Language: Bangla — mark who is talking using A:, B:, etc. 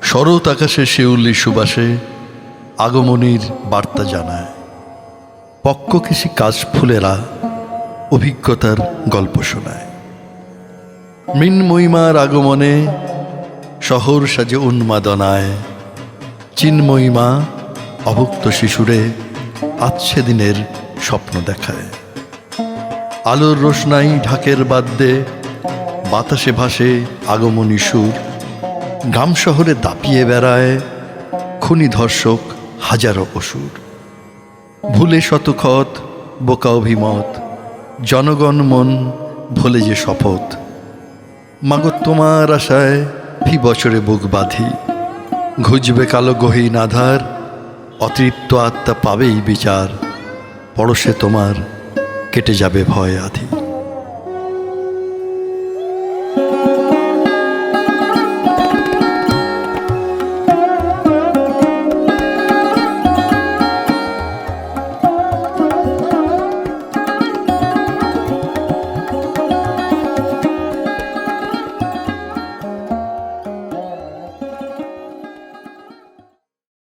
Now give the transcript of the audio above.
A: শরৎ আকাশে শিউলি সুবাসে আগমনীর বার্তা জানায়। পক্ক কৃষি কাশফুলেরা অভিজ্ঞতার গল্প শোনায়। মৃন্ময়ীমার আগমনে শহর সাজে উন্মাদনায়। চিন্ময়ীমা অভুক্ত শিশুরে আচ্ছে দিনের স্বপ্ন দেখায়। আলোর রোশনাই ঢাকের বাদ্যে বাতাসে ভাসে আগমনী সুর। গ্রাম শহরে দাপিয়ে বেড়ায় খুনি ধর্ষক হাজারো অসুর। ভুলে শতক্ষত বোকা অভিমত, জনগণ মন ভোলে যে শপথ। মাগো তোমার আশায় ফি বছরে বুক বাঁধি। ঘুজবে কালো গহীন আধার, অতৃপ্ত আত্মা পাবেই বিচার। পরশে তোমার কেটে যাবে ভয় আধি।